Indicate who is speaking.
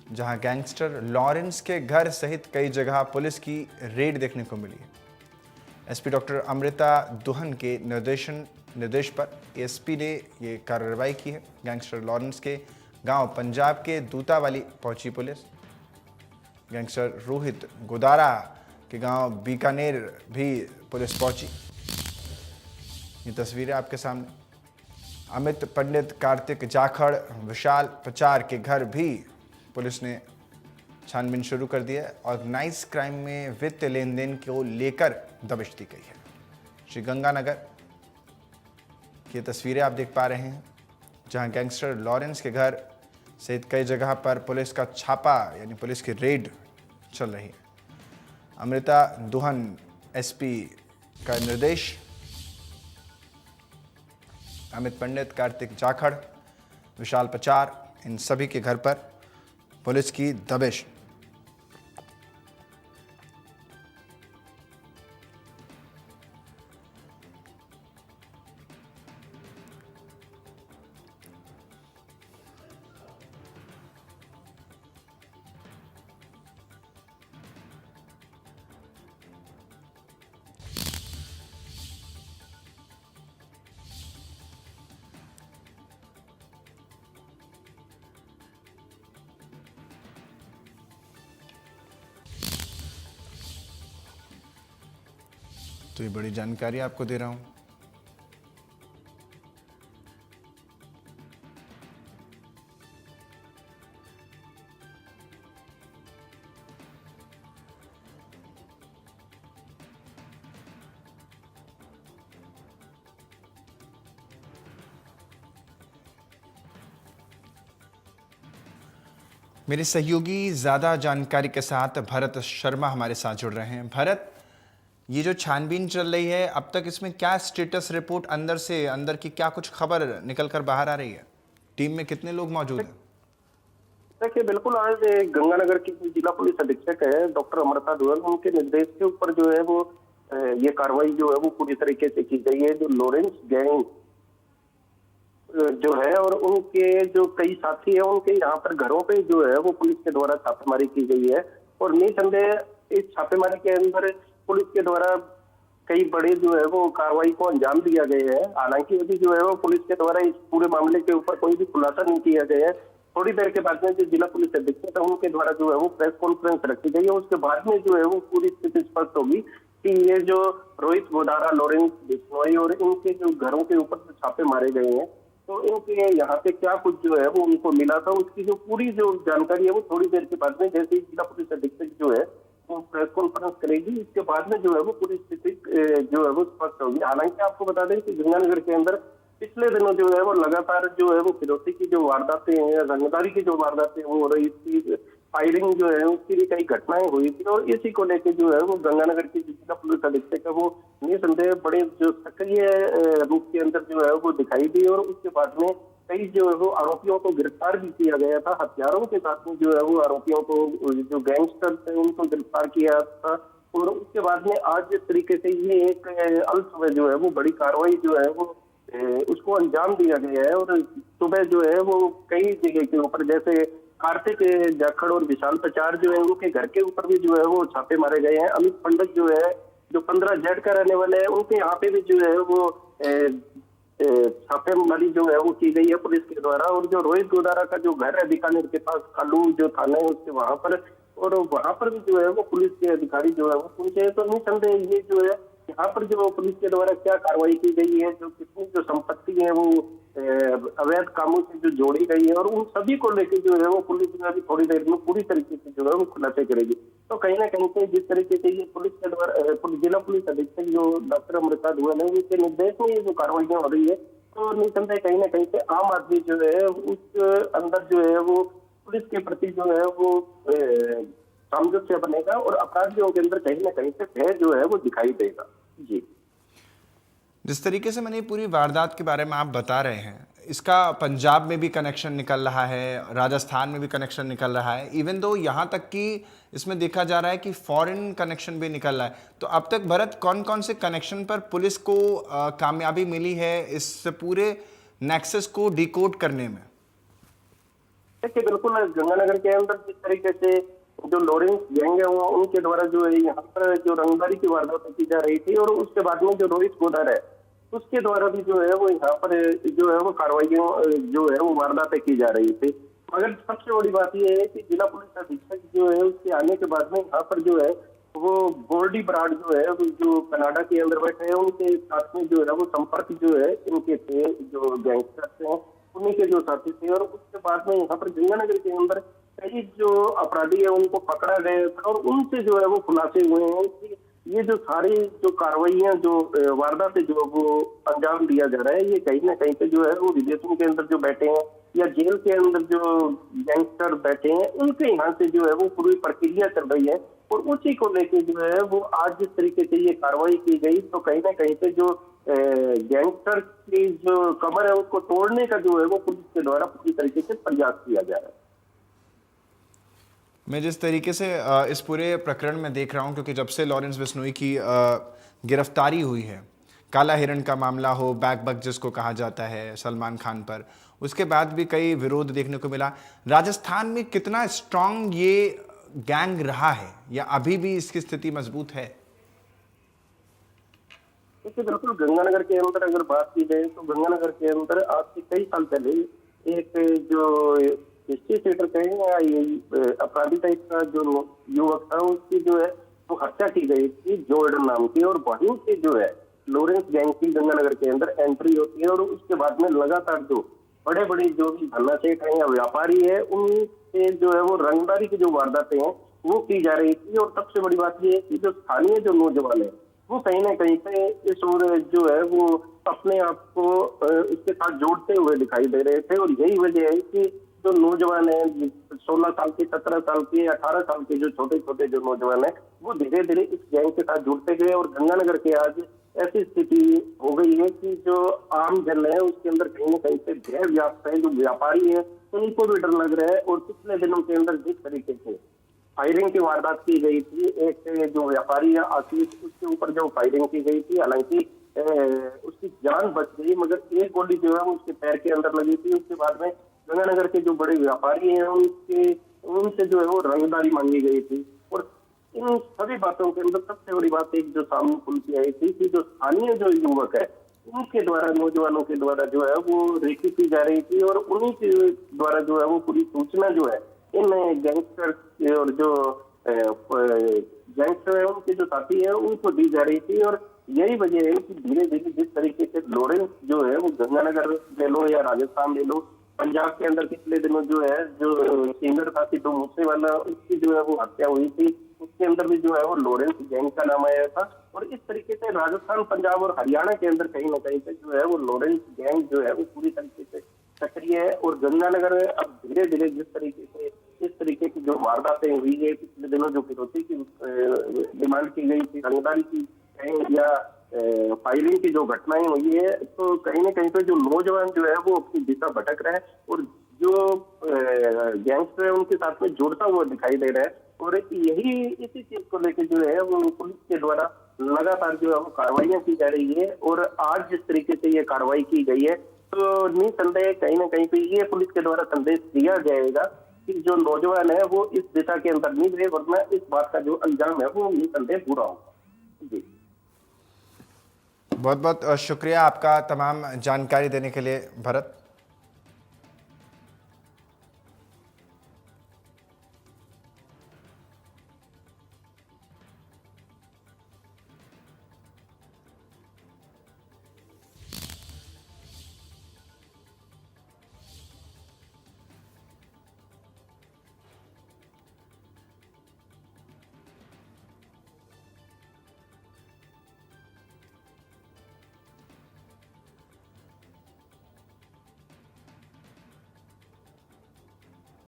Speaker 1: जहां gangster Lawrence के घर सहित कई जगह पुलिस की रेड देखने को मिली है। एसपी डॉक्टर अमृता दुहन के निर्देश पर एसपी ने ये कार्रवाई की है। गैंगस्टर लॉरेंस के गांव पंजाब के दूतावाली पहुंची पुलिस। गैंगस्टर रोहित गोदारा के गांव बीकानेर भी पुलिस पहुंची। ये तस्वीरें आपके सामने। अमित पंडित, कार्तिक जाखड़, विशाल पचार के घर भी पुलिस ने छानबीन शुरू कर दी है। ऑर्गेनाइज क्राइम में वित्तीय लेन देन को लेकर दबिश दी गई है। श्री गंगानगर की तस्वीरें आप देख पा रहे हैं, जहां गैंगस्टर लॉरेंस के घर सहित कई जगह पर पुलिस का छापा यानी पुलिस की रेड चल रही है। अमृता दुहन एसपी का निर्देश। अमित पंडित, कार्तिक जाखड़, विशाल पचार, इन सभी के घर पर पुलिस की दबिश। तो ये बड़ी जानकारी आपको दे रहा हूं। मेरे सहयोगी ज्यादा जानकारी के साथ भरत शर्मा हमारे साथ जुड़ रहे हैं। भरत, ये जो छानबीन चल रही है, अब तक इसमें क्या स्टेटस रिपोर्ट अंदर की क्या कुछ खबर निकल कर बाहर आ रही है? टीम में कितने लोग मौजूद हैं?
Speaker 2: देखिए, बिल्कुल आज गंगानगर की जिला पुलिस अधीक्षक है डॉक्टर अमृता दुहन, उनके निर्देश के ऊपर जो है वो ये कार्रवाई जो है वो पूरी तरीके से की गई है। जो लॉरेंस गैंग जो है और उनके जो कई साथी है, उनके यहाँ पर घरों पे जो है वो पुलिस के द्वारा छापेमारी की गई है। और निसंदेह इस छापेमारी के अंदर पुलिस के द्वारा कई बड़े जो है वो कार्रवाई को अंजाम दिया गया है। हालांकि अभी जो है वो पुलिस के द्वारा इस पूरे मामले के ऊपर कोई भी खुलासा नहीं किया गया है। थोड़ी देर के बाद में जो जिला पुलिस अधीक्षक है उनके द्वारा जो है वो प्रेस कॉन्फ्रेंस रखी गई है। उसके बाद में जो है वो पूरी स्थिति स्पष्ट होगी कि ये जो रोहित गोदारा, लॉरेंस बिश्नोई और इनके जो घरों के ऊपर जो छापे मारे गए हैं, तो इनके यहाँ पे क्या कुछ जो है वो उनको मिला था, उसकी जो पूरी जो जानकारी है वो थोड़ी देर के बाद में जैसे ही जिला पुलिस अधीक्षक जो है वो प्रेस कॉन्फ्रेंस करेगी, इसके बाद में जो है वो पूरी स्थिति जो है वो स्पष्ट होगी। हालांकि आपको बता दें कि गंगानगर के अंदर पिछले दिनों जो है वो लगातार जो है वो फिरौती की जो वारदातें हैं, रंगदारी की जो वारदातें हो रही थी, फायरिंग जो है उसकी भी कई घटनाएं हुई थी। और इसी को लेकर जो है वो गंगानगर की जिला पुलिस अधीक्षक है वो निसंदेह बड़े जो सक्रिय रूप के अंदर जो है वो दिखाई दी। और उसके बाद में कई जो है वो आरोपियों को गिरफ्तार भी किया गया था। हथियारों के साथ में जो है वो आरोपियों को, जो गैंगस्टर थे उनको गिरफ्तार किया था। और उसके बाद में आज जिस तरीके से ये एक अल सुबह जो है वो बड़ी कार्रवाई जो है वो उसको अंजाम दिया गया है। और सुबह जो है वो कई जगह के ऊपर जैसे कार्तिक जाखड़ और विशाल पचार जो है उनके घर के ऊपर भी जो है वो छापे मारे गए हैं। अमित पंडित जो है जो 15 जेड का रहने वाले हैं, उनके यहाँ पे भी जो है वो छापेमारी जो है वो की गई है पुलिस के द्वारा। और जो रोहित गोदारा का जो घर है बीकानेर के पास खालू जो थाना है उसके वहां पर, और वहां पर भी जो है वो पुलिस के अधिकारी जो है वो पहुंचे हैं। तो निसंदेह ये जो है यहाँ पर जो पुलिस के द्वारा क्या कार्रवाई की गई है, जो कितनी जो संपत्ति है वो अवैध कामों से जो जोड़ी गई है, और उन सभी को लेकर जो है वो पुलिस अभी थोड़ी देर में पूरी तरीके से जो है वो खुलासे करेगी। तो कहीं ना कहीं से जिस तरीके से ये पुलिस के द्वारा जिला पुलिस अधीक्षक जो डॉक्टर अमृता दुहन है उनके निर्देश में ये जो कार्रवाइयां हो रही है, तो निसंदेह कहीं ना कहीं से आम आदमी जो है उस अंदर जो है वो पुलिस के प्रति जो है वो सामंजस्य बनेगा और अपराधियों के अंदर कहीं ना कहीं से भय जो है वो दिखाई देगा। जी,
Speaker 1: जिस तरीके से मैंने पूरी वारदात के बारे में आप बता रहे हैं, इसका पंजाब में भी कनेक्शन निकल रहा है, राजस्थान में भी कनेक्शन निकल रहा है, इवन दो यहाँ तक कि इसमें देखा जा रहा है कि फॉरेन कनेक्शन भी निकल रहा है। तो अब तक भरत, कौन कौन से कनेक्शन पर पुलिस को कामयाबी मिली है इस पूरे नेक्सस को डिकोड करने में?
Speaker 2: देखिए बिल्कुल गंगानगर के अंदर जिस तरीके से जो लॉरेंस गैंग है वो उनके द्वारा जो है यहाँ पर जो रंगदारी की वारदातें की जा रही थी, और उसके बाद में जो रोहित गोदार है उसके द्वारा भी जो है वो यहाँ पर जो है वो कार्रवाइयाँ जो है वो वारदातें की जा रही थी। मगर सबसे बड़ी बात यह है कि जिला पुलिस अधीक्षक जो है उसके आने के बाद में यहाँ पर जो है वो गोल्डी बराड़ जो है वो जो कनाडा के अंदर बैठे हैं, उनके साथ में जो है वो संपर्क जो है इनके थे, जो गैंगस्टर्स हैं उन्हीं के जो साथी थे। और उसके बाद में यहाँ पर गंगानगर के अंदर कई जो अपराधी है उनको पकड़ा गया था, और उनसे जो है वो खुलासे हुए हैं कि ये जो सारी जो कार्रवाइयां जो वारदातें जो वो अंजाम दिया जा रहा है, ये कहीं ना कहीं पे जो है वो विदेशों के अंदर जो बैठे हैं या जेल के अंदर जो गैंगस्टर बैठे हैं उनके यहाँ से जो है वो पूरी प्रक्रिया चल रही है। और उसी को लेके जो है वो आज जिस तरीके से ये कार्रवाई की गई, तो कहीं ना कहीं पे जो गैंगस्टर की जो कमर है उसको तोड़ने का जो है वो पुलिस के द्वारा पूरी तरीके से प्रयास किया जा रहा है।
Speaker 1: मैं जिस तरीके से इस पूरे प्रकरण में देख रहा हूं, क्योंकि जब से लॉरेंस बिश्नोई की गिरफ्तारी हुई है, काला हिरण का मामला हो, बैक बक जिसको कहा जाता है सलमान खान पर, उसके बाद भी कई विरोध देखने को मिला। राजस्थान में कितना स्ट्रांग ये गैंग रहा है या अभी भी इसकी स्थिति मजबूत है?
Speaker 2: देखिए बिल्कुल गंगानगर के अंदर अगर बात की जाए तो गंगानगर के अंदर आज से कई साल पहले एक जो हिस्ट्री थिएटर कहेंगे या ये अपराधी टाइप का जो युवक था उसकी जो है वो हत्या की गई थी जॉर्डन नाम की, और वहीं से जो है लॉरेंस गैंग की गंगानगर के अंदर एंट्री होती है। और उसके बाद में लगातार जो बड़े बड़े जो भी धन्ना सेठ है या व्यापारी है उनसे जो है वो रंगदारी की जो वारदातें हैं वो की जा रही थी। और सबसे बड़ी बात यह है कि जो स्थानीय जो नौजवान है वो कहीं ना कहीं पे इस ओर जो है वो अपने आप को इसके साथ जोड़ते हुए दिखाई दे रहे थे। और यही वजह है कि जो नौजवान है 16 साल के, 17 साल के, 18 साल के जो छोटे छोटे जो नौजवान है वो धीरे धीरे इस गैंग के साथ जुड़ते गए। और गंगानगर के आज ऐसी स्थिति हो गई है कि जो आम जन है उसके अंदर कहीं ना कहीं से भय व्याप्त है, जो व्यापारी है उनको भी डर लग रहा है। और पिछले दिनों के अंदर जिस तरीके से फायरिंग की वारदात की गई थी, एक जो व्यापारी है आशीष, उसके ऊपर जो फायरिंग की गई थी, हालांकि उसकी जान बच गई मगर एक गोली जो है उसके पैर के अंदर लगी थी। उसके बाद में गंगानगर के जो बड़े व्यापारी हैं उनसे जो है वो रंगदारी मांगी गई थी। और इन सभी बातों के अंदर सबसे बड़ी बात एक जो सामने खुल के आई थी कि जो स्थानीय जो युवक है उनके द्वारा, नौजवानों के द्वारा जो है वो रेकी की जा रही थी, और उन्हीं के द्वारा जो है वो पूरी सूचना जो है इन गैंगस्टर और जो गैंगस्टर है उनके जो साथी है उनको दी जा रही थी। और यही वजह है कि धीरे धीरे जिस तरीके से लॉरेंस जो है वो गंगानगर ले लो या राजस्थान ले लो, पंजाब के अंदर पिछले दिनों जो है जो सिंगर था सिद्धू मूसेवाला, उसकी जो है वो हत्या हुई थी, उसके अंदर भी जो है वो लॉरेंस गैंग का नाम आया था। और इस तरीके से राजस्थान, पंजाब और हरियाणा के अंदर कहीं ना कहीं पे जो है वो लॉरेंस गैंग जो है वो पूरी तरीके से सक्रिय है। और गंगानगर अब धीरे धीरे जिस तरीके से इस तरीके की जो वारदातें हुई है, पिछले दिनों जो फिरौती की डिमांड की गई थी, रंगदारी की या फायरिंग की जो घटनाएं हुई है, तो कहीं ना कहीं पे जो नौजवान जो है वो अपनी दिशा भटक रहा है और जो गैंगस्टर है उनके साथ में जुड़ता हुआ दिखाई दे रहा है। और यही इसी चीज को लेकर जो है वो पुलिस के द्वारा लगातार जो है वो कार्रवाइयां की जा रही है। और आज जिस तरीके से ये कार्रवाई की गई है तो निसंदेह कहीं ना कहीं पे ये पुलिस के द्वारा संदेश दिया जाएगा कि जो नौजवान है वो इस दिशा के अंदर नहीं रहे, वरना इस बात का जो अंजाम है वो निसंदेह बुरा होगा। जी,
Speaker 1: बहुत बहुत शुक्रिया आपका तमाम जानकारी देने के लिए भरत।